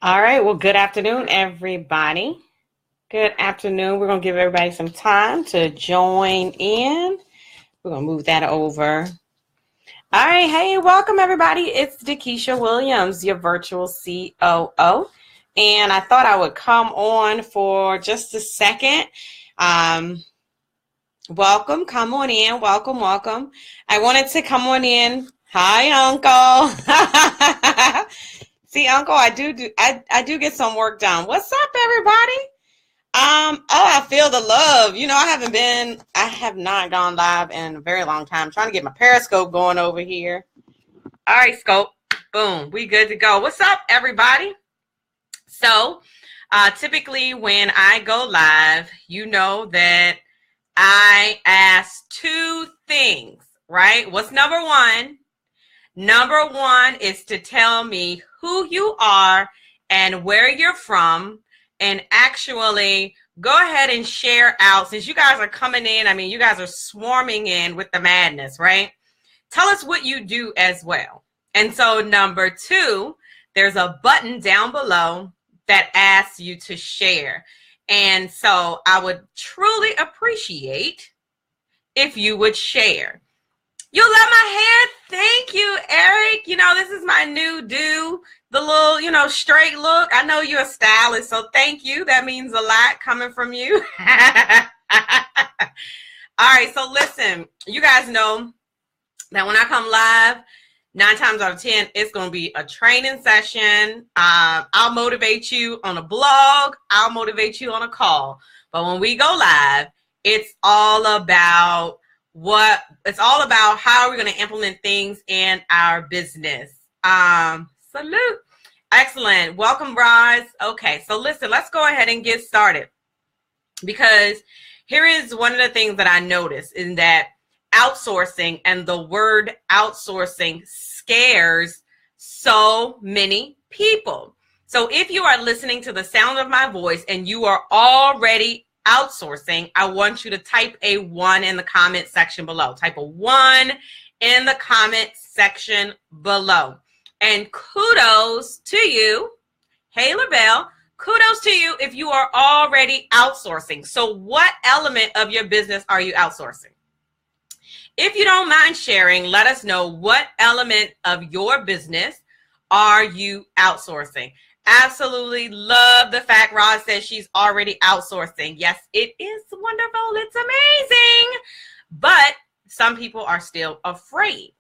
All right. Well, good afternoon, everybody. Good afternoon. We're going to give everybody some time to join in. We're going to move that over. All right. Hey, welcome, everybody. It's DeKesha Williams, your virtual COO. And I thought I would come on for just a second. Welcome. Come on in. Welcome. Welcome. I wanted to come on in. Hi, Uncle. See, Uncle, I do get some work done. What's up, everybody? I feel the love. I have not gone live in a very long time. I'm trying to get my Periscope going over here. All right, Scope. Boom. We good to go. What's up, everybody? So, typically when I go live, you know that I ask two things, right? What's number one? Number one is to tell me who you are and where you're from, and actually go ahead and share out. Since you guys are coming in, you guys are swarming in with the madness, right? Tell us what you do as well. And so number two, there's a button down below that asks you to share. And so I would truly appreciate if you would share. You love my hair? Thank you, Eric. This is my new do, the little, straight look. I know you're a stylist, so thank you. That means a lot coming from you. All right, so listen, you guys know that when I come live, 9 times out of 10, it's going to be a training session. I'll motivate you on a blog. I'll motivate you on a call. But when we go live, it's all about how we're going to implement things in our business. Salute. Excellent. Welcome, Roz. Okay, so listen, let's go ahead and get started, because here is one of the things that I noticed in that outsourcing, and the word outsourcing scares so many people. So if you are listening to the sound of my voice and you are already outsourcing, I want you to type a 1 in the comment section below. Type a 1 in the comment section below. And kudos to you. Hey, Lavelle, kudos to you if you are already outsourcing. So what element of your business are you outsourcing? If you don't mind sharing, let us know what element of your business are you outsourcing. Absolutely love the fact Roz says she's already outsourcing. Yes, it is wonderful. It's amazing. But some people are still afraid,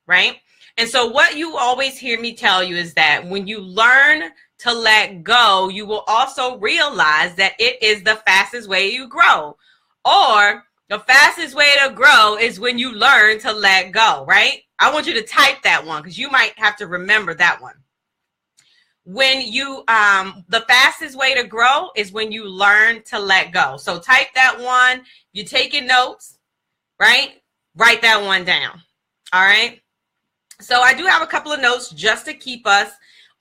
right? And so what you always hear me tell you is that when you learn to let go, you will also realize that it is the fastest way you grow. Or the fastest way to grow is when you learn to let go, right? I want you to type that one, because you might have to remember that one. When you, the fastest way to grow is when you learn to let go. So type that one. You taking notes, right? Write that one down. All right. So I do have a couple of notes just to keep us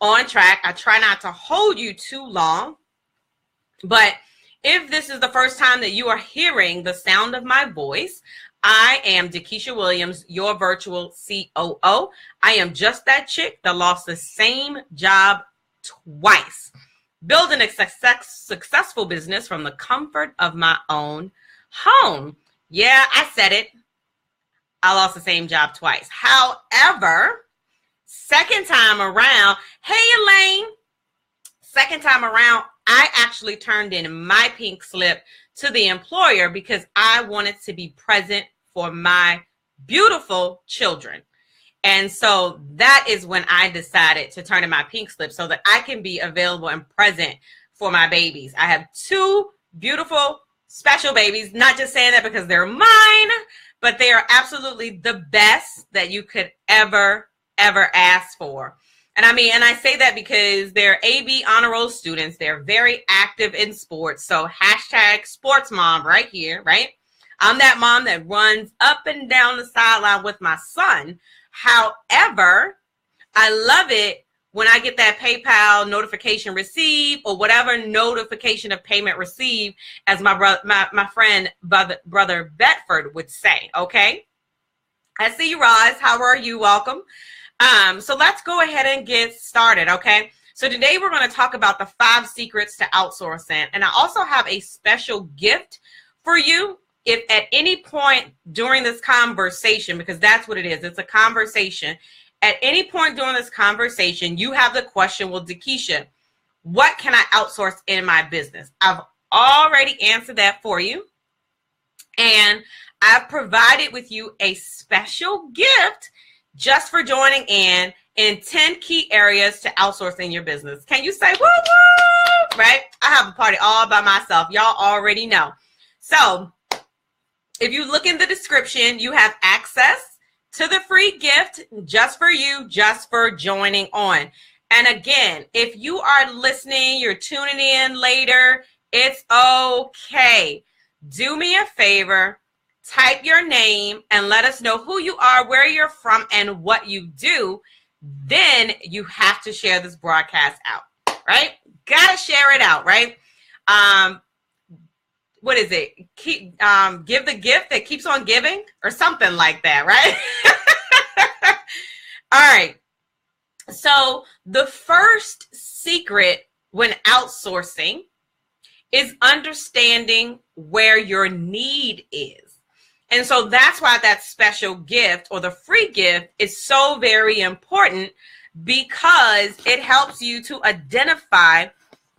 on track. I try not to hold you too long, but if this is the first time that you are hearing the sound of my voice, I am DeKesha Williams, your virtual COO. I am just that chick that lost the same job twice, building a successful business from the comfort of my own home. Yeah, I said it. I lost the same job twice. However, second time around, hey, Elaine, second time around, I actually turned in my pink slip to the employer because I wanted to be present for my beautiful children. And so that is when I decided to turn in my pink slip so that I can be available and present for my babies. I have 2 beautiful, special babies, not just saying that because they're mine, but they are absolutely the best that you could ever ask for. And I say that because they're AB honor roll students. They're very active in sports. So hashtag sports mom right here, right? I'm that mom that runs up and down the sideline with my son. However, I love it when I get that PayPal notification received, or whatever notification of payment received, as my friend brother Bedford would say. Okay, I see you, Roz. How are you? Welcome. So let's go ahead and get started. Okay. So today we're going to talk about the 5 secrets to outsourcing. And I also have a special gift for you. If at any point during this conversation, because that's what it is, it's a conversation. At any point during this conversation, you have the question, well, DeKesha, what can I outsource in my business? I've already answered that for you. And I've provided with you a special gift just for joining in 10 key areas to outsourcing your business. Can you say woo woo? Right? I have a party all by myself. Y'all already know. So if you look in the description, you have access to the free gift just for you, just for joining on. And again, if you are listening, you're tuning in later, it's okay. Do me a favor, type your name and let us know who you are, where you're from, and what you do. Then you have to share this broadcast out, right? Gotta share it out, right? What is it? Give the gift that keeps on giving or something like that, right? All right. So the first secret when outsourcing is understanding where your need is. And so that's why that special gift or the free gift is so very important, because it helps you to identify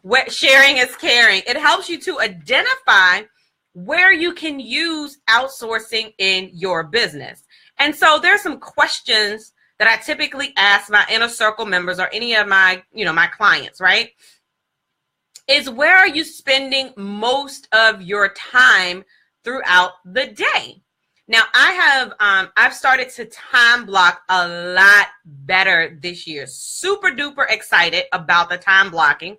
where sharing is caring. It helps you to identify where you can use outsourcing in your business. And so there's some questions that I typically ask my inner circle members or any of my, my clients, right? Is where are you spending most of your time throughout the day? Now I've started to time block a lot better this year. Super duper excited about the time blocking,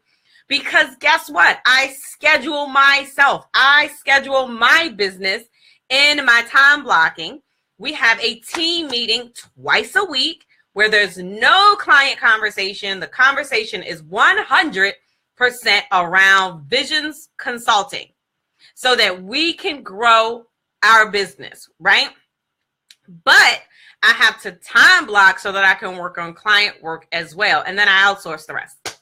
because guess what? I schedule myself. I schedule my business in my time blocking. We have a team meeting twice a week where there's no client conversation. The conversation is 100% around visions consulting so that we can grow our business, right? But I have to time block so that I can work on client work as well. And then I outsource the rest.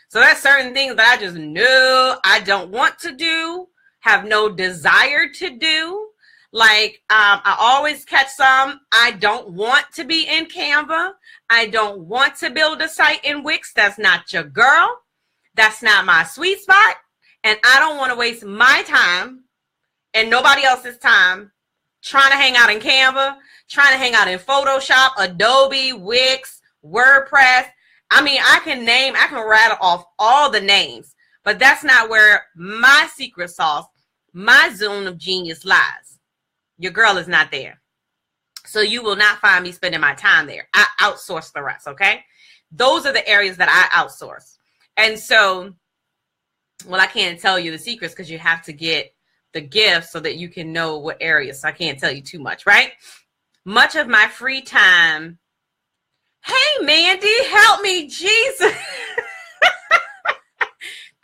So there's certain things that I just know I don't want to do, have no desire to do. Like I always catch some, I don't want to be in Canva. I don't want to build a site in Wix. That's not your girl. That's not my sweet spot. And I don't want to waste my time and nobody else's time trying to hang out in Canva, trying to hang out in Photoshop, Adobe, Wix, WordPress. I mean, I can rattle off all the names, but that's not where my secret sauce, my zone of genius lies. Your girl is not there. So you will not find me spending my time there. I outsource the rest, okay? Those are the areas that I outsource. And so, well, I can't tell you the secrets because you have to get the gift so that you can know what areas. So I can't tell you too much, right? Much of my free time. Hey, Mandy, help me, Jesus.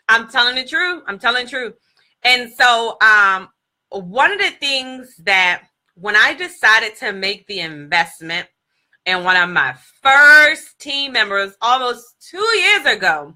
I'm telling the truth. I'm telling the truth. And so one of the things that when I decided to make the investment in one of my first team members almost 2 years ago,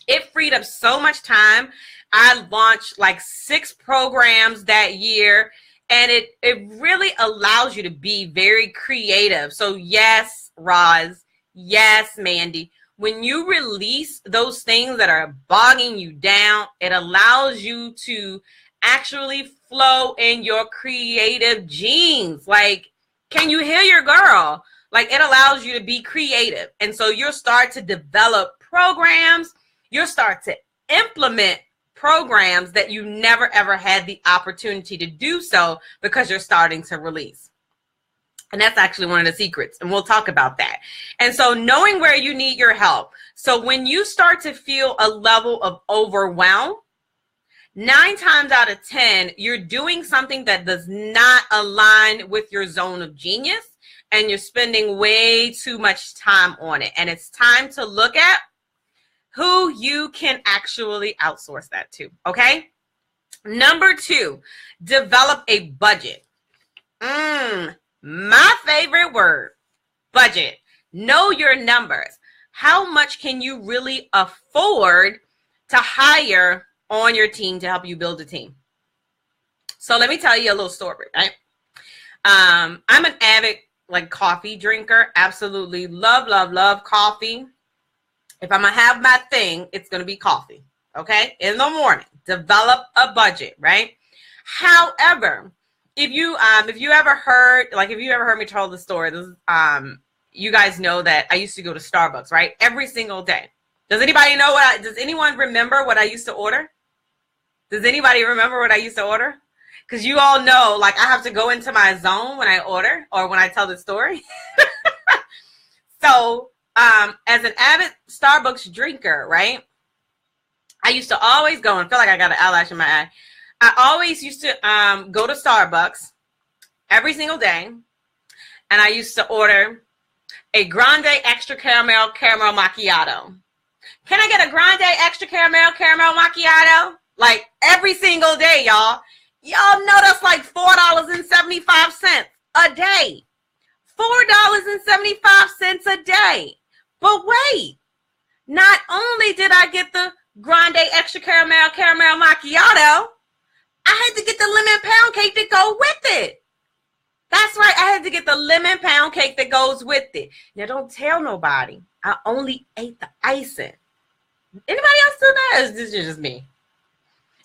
it freed up so much time. I launched like 6 programs that year, and it really allows you to be very creative. So yes, Roz, yes, Mandy, when you release those things that are bogging you down, it allows you to actually flow in your creative genes. Like, can you hear your girl? Like, it allows you to be creative. And so you'll start to develop programs. You'll start to implement programs that you never, ever had the opportunity to do so because you're starting to release. And that's actually one of the secrets. And we'll talk about that. And so knowing where you need your help. So when you start to feel a level of overwhelm, 9 times out of 10, you're doing something that does not align with your zone of genius, and you're spending way too much time on it. And it's time to look at who you can actually outsource that to, okay? Number 2, develop a budget. My favorite word, budget. Know your numbers. how much can you really afford to hire on your team to help you build a team? So let me tell you a little story, right? I'm an avid coffee drinker. Absolutely love coffee. If I'm gonna have my thing, it's gonna be coffee. Okay, in the morning. Develop a budget, right? However, if you ever heard me tell the story, you guys know that I used to go to Starbucks, right? Every single day. Does anyone remember what I used to order? Does anybody remember what I used to order? Because you all know, I have to go into my zone when I order or when I tell the story. So, as an avid Starbucks drinker, right? I used to always go and feel like I got an eyelash in my eye. I always used to go to Starbucks every single day, and I used to order a grande extra caramel macchiato. Can I get a grande extra caramel macchiato? Every single day, y'all. Y'all know that's $4.75 a day. $4.75 a day. But wait, not only did I get the grande extra caramel macchiato, I had to get the lemon pound cake that go with it. That's right. I had to get the lemon pound cake that goes with it. Now, don't tell nobody. I only ate the icing. Anybody else do that? This is just me.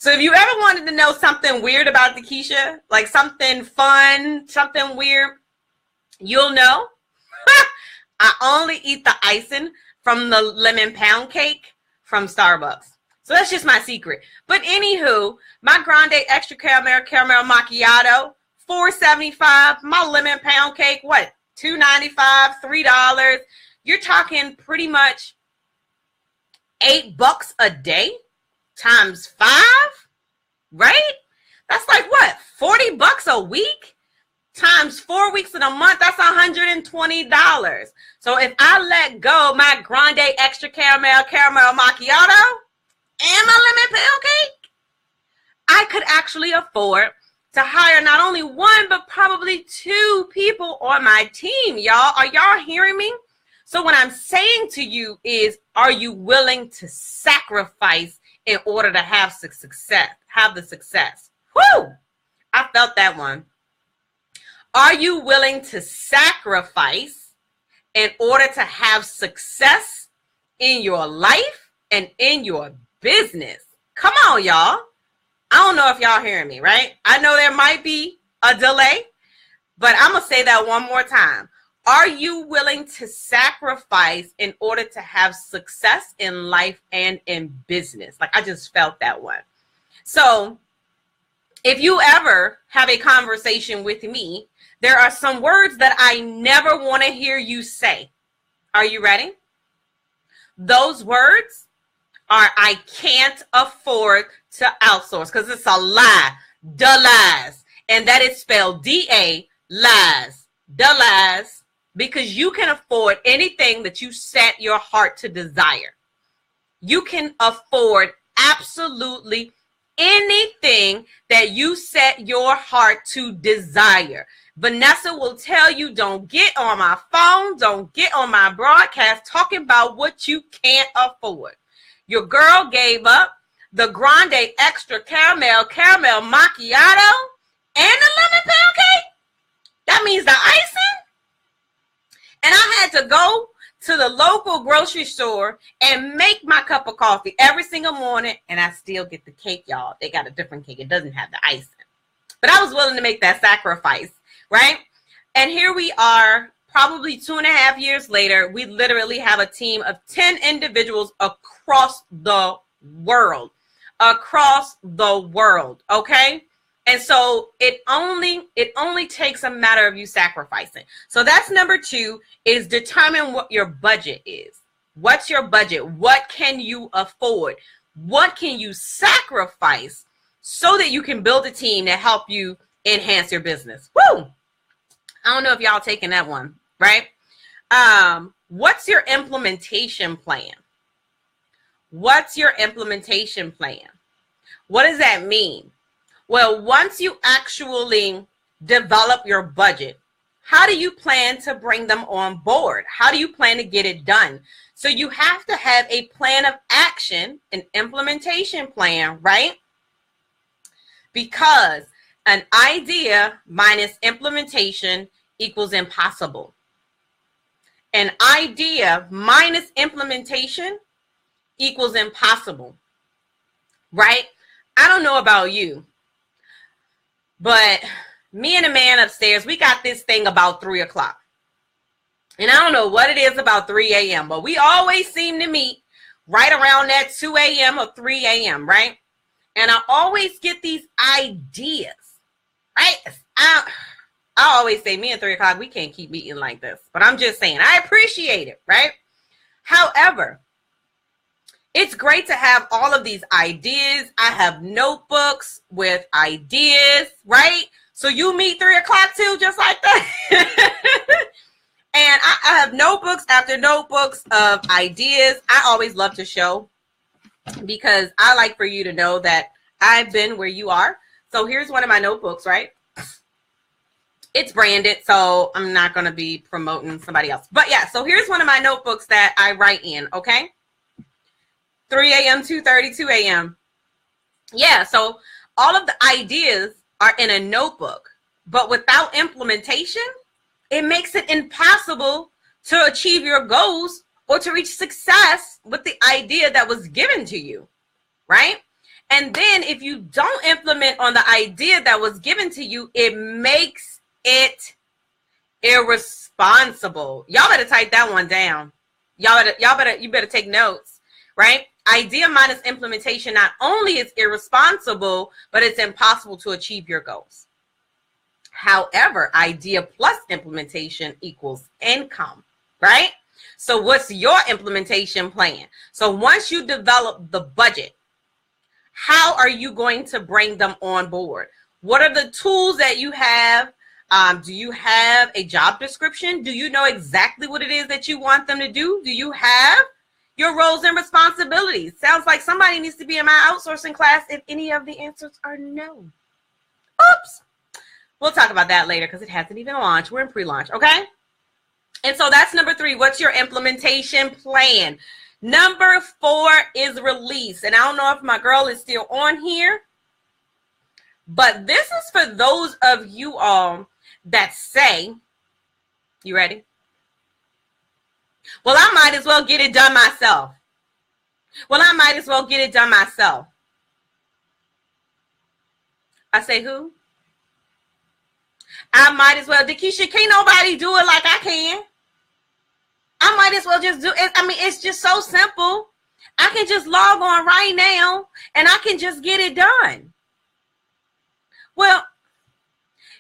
So if you ever wanted to know something weird about DeKesha, something fun, something weird, you'll know. I only eat the icing from the lemon pound cake from Starbucks. So that's just my secret. But anywho, my grande extra caramel macchiato, $4.75. My lemon pound cake, what? $2.95, $3. You're talking pretty much $8 a day times 5, right? That's what? $40 a week times 4 weeks in a month. That's $120. So if I let go my grande extra caramel macchiato and my lemon pound cake, I could actually afford to hire not only one, but probably 2 people on my team, y'all. Are y'all hearing me? So what I'm saying to you is, are you willing to sacrifice in order to have the success? Whoo! I felt that one. Are you willing to sacrifice in order to have success in your life and in your business? Come on, y'all. I don't know if y'all hearing me, right? I know there might be a delay, but I'm going to say that one more time. Are you willing to sacrifice in order to have success in life and in business? I just felt that one. So if you ever have a conversation with me, there are some words that I never want to hear you say. Are you ready? Those words are, I can't afford to outsource, because it's a lie. Lies. And that is spelled D-A, lies. Lies. Because you can afford anything that you set your heart to desire. You can afford absolutely anything that you set your heart to desire. Vanessa will tell you, don't get on my phone, don't get on my broadcast talking about what you can't afford. Your girl gave up the grande extra caramel macchiato and the lemon pound cake. That means the icing. And I had to go to the local grocery store and make my cup of coffee every single morning, and I still get the cake, y'all. They got a different cake. It doesn't have the icing. But I was willing to make that sacrifice, right? And here we are, probably 2.5 years later. We literally have a team of 10 individuals across the world. Okay? And so it only takes a matter of you sacrificing. So that's number 2, is determine what your budget is. What's your budget? What can you afford? What can you sacrifice so that you can build a team to help you enhance your business? Woo! I don't know if y'all taking that one, right? What's your implementation plan? What's your implementation plan? What does that mean? Well, once you actually develop your budget, how do you plan to bring them on board? How do you plan to get it done? So you have to have a plan of action, an implementation plan, right? Because an idea minus implementation equals impossible. An idea minus implementation equals impossible, right? I don't know about you, but me and the man upstairs, we got this thing about 3 o'clock. And I don't know what it is about 3 a.m., but we always seem to meet right around that 2 a.m. or 3 a.m., right? And I always get these ideas, right? I always say, me at 3 o'clock, we can't keep meeting like this. But I'm just saying, I appreciate it, right? However, it's great to have all of these ideas. I have notebooks with ideas, right? So you meet 3 o'clock too, just like that. And I have notebooks after notebooks of ideas. I always love to show because I like for you to know that I've been where you are. So here's one of my notebooks, right? It's branded, so I'm not going to be promoting somebody else. But yeah, so here's one of my notebooks that I write in, okay? 3 a.m., 2:30, 2 a.m. Yeah, so all of the ideas are in a notebook, but without implementation, it makes it impossible to achieve your goals or to reach success with the idea that was given to you, right? And then if you don't implement on the idea that was given to you, it makes it irresponsible. Y'all better type that one down. You better take notes, right? Idea minus implementation not only is irresponsible, but it's impossible to achieve your goals. However, idea plus implementation equals income, right? So what's your implementation plan? So once you develop the budget, how are you going to bring them on board? What are the tools that you have? Do you have a job description? Do you know exactly what it is that you want them to do? Do you have your roles and responsibilities? Sounds like somebody needs to be in my outsourcing class if any of the answers are no. Oops. We'll talk about that later because it hasn't even launched. We're in pre-launch, okay? And so that's number 3. What's your implementation plan? Number 4 is release. And I don't know if my girl is still on here, but this is for those of you all that say, you ready? Well, I might as well get it done myself. Well, I might as well get it done myself. I say who? I might as well. DeKesha, can't nobody do it like I can. I might as well just do it. I mean, it's just so simple. I can just log on right now and I can just get it done. Well,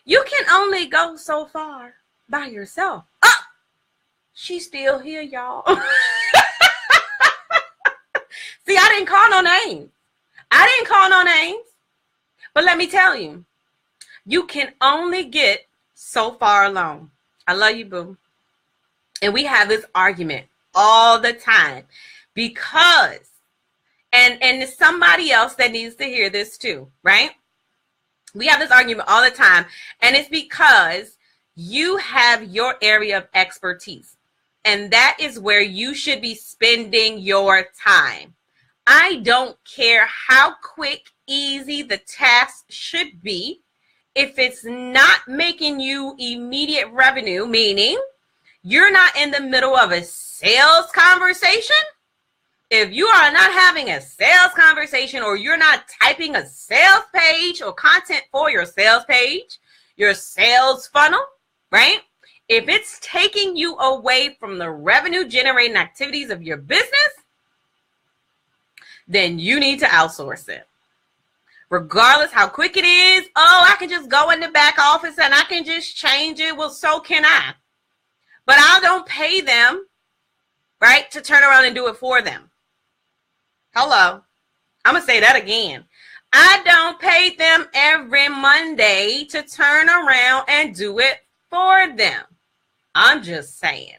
you can only go so far by yourself. Oh, she's still here, y'all. See, I didn't call no names. But let me tell you, you can only get so far along. I love you, boo. And we have this argument all the time because, and there's somebody else that needs to hear this too, right? We have this argument all the time, and it's because you have your area of expertise, and that is where you should be spending your time. I don't care how quick, easy the task should be. If it's not making you immediate revenue, meaning you're not in the middle of a sales conversation, if you are not having a sales conversation or you're not typing a sales page or content for your sales page, your sales funnel, right? If it's taking you away from the revenue generating activities of your business, then you need to outsource it. Regardless how quick it is, oh, I can just go in the back office and I can just change it. Well, so can I. But I don't pay them, right, to turn around and do it for them. Hello. I'm going to say that again. I don't pay them every Monday to turn around and do it for them. I'm just saying.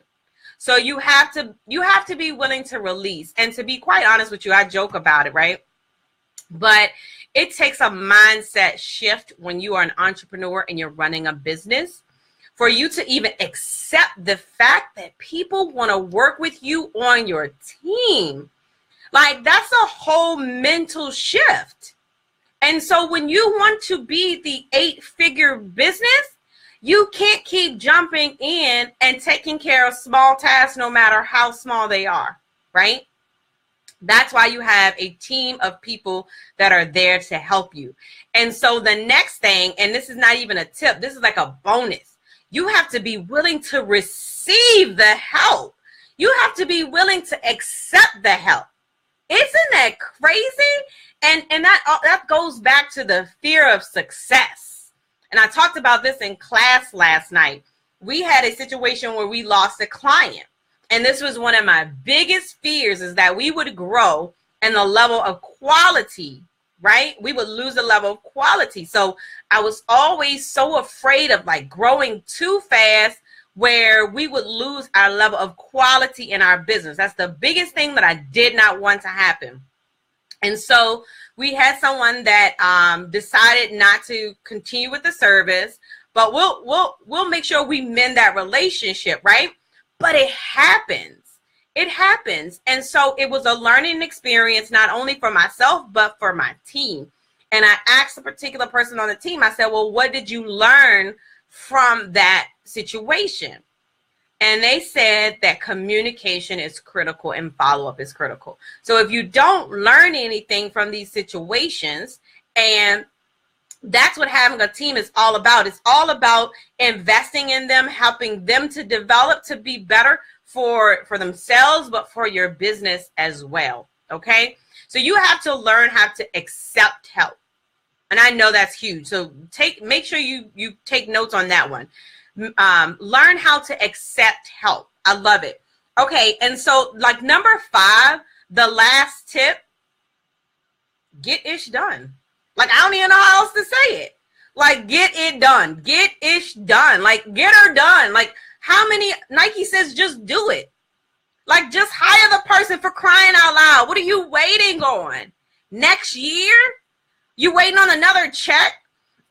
So you have to be willing to release. And to be quite honest with you, I joke about it, right? But it takes a mindset shift when you are an entrepreneur and you're running a business for you to even accept the fact that people want to work with you on your team. Like, that's a whole mental shift. And so when you want to be the 8-figure business, you can't keep jumping in and taking care of small tasks, no matter how small they are, right? That's why you have a team of people that are there to help you. And so the next thing, and this is not even a tip, this is like a bonus. You have to be willing to receive the help. You have to be willing to accept the help. Isn't that crazy? And that goes back to the fear of success. And I talked about this in class last night. We had a situation where we lost a client. And this was one of my biggest fears, is that we would grow and the level of quality, right? We would lose the level of quality. So I was always so afraid of like growing too fast, where we would lose our level of quality in our business. That's the biggest thing that I did not want to happen. And so we had someone that decided not to continue with the service, but we'll make sure we mend that relationship, right? But it happens. It happens. And so it was a learning experience, not only for myself, but for my team. And I asked a particular person on the team, I said, well, what did you learn from that situation? And they said that communication is critical and follow-up is critical. So if you don't learn anything from these situations, and that's what having a team is all about. It's all about investing in them, helping them to develop, to be better for themselves, but for your business as well. Okay. So you have to learn how to accept help. And I know that's huge. So make sure you take notes on that one. Learn how to accept help. I love it. Okay. And so like number 5, the last tip, get ish done. Like, I don't even know how else to say it. Like, get it done. Get ish done. Like, get her done. Like, how many, Nike says just do it. Like, just hire the person, for crying out loud. What are you waiting on? Next year? You waiting on another check?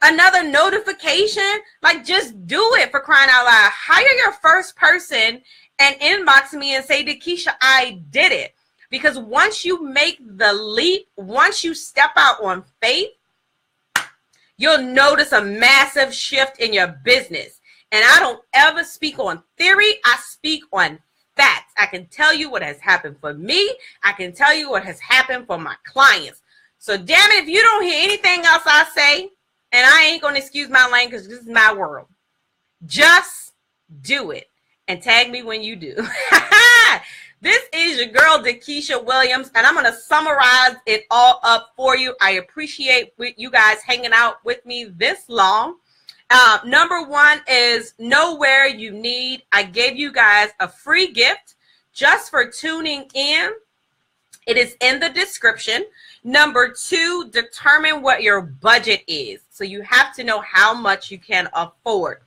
Another notification? Like, just do it, for crying out loud. Hire your first person and inbox me and say, DeKesha, I did it. Because once you make the leap, once you step out on faith, you'll notice a massive shift in your business. And I don't ever speak on theory. I speak on facts. I can tell you what has happened for me. I can tell you what has happened for my clients. So damn it, if you don't hear anything else I say, and I ain't going to excuse my language because this is my world, just do it and tag me when you do. This is your girl, DeKesha Williams, and I'm going to summarize it all up for you. I appreciate you guys hanging out with me this long. Number 1 is know where you need. I gave you guys a free gift just for tuning in. It is in the description. Number 2, determine what your budget is. So you have to know how much you can afford.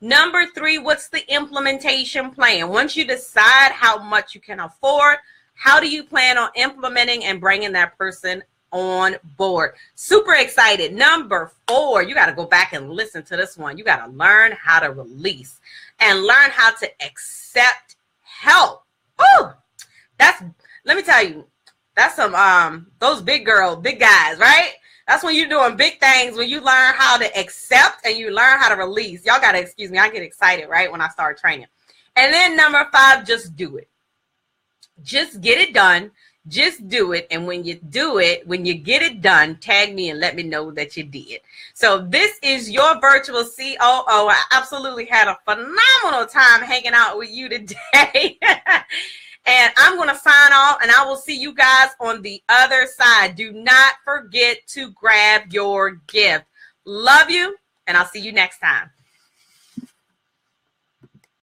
Number 3, what's the implementation plan? Once you decide how much you can afford, how do you plan on implementing and bringing that person on board? Super excited. Number 4, you got to go back and listen to this one. You got to learn how to release and learn how to accept help. Oh, let me tell you, that's some, those big guys, right? That's when you're doing big things, when you learn how to accept and you learn how to release. Y'all got to excuse me. I get excited, right, when I start training. And then number 5, just do it. Just get it done. Just do it. And when you do it, when you get it done, tag me and let me know that you did. So this is your virtual COO. I absolutely had a phenomenal time hanging out with you today. And I'm going to sign off, and I will see you guys on the other side. Do not forget to grab your gift. Love you, and I'll see you next time.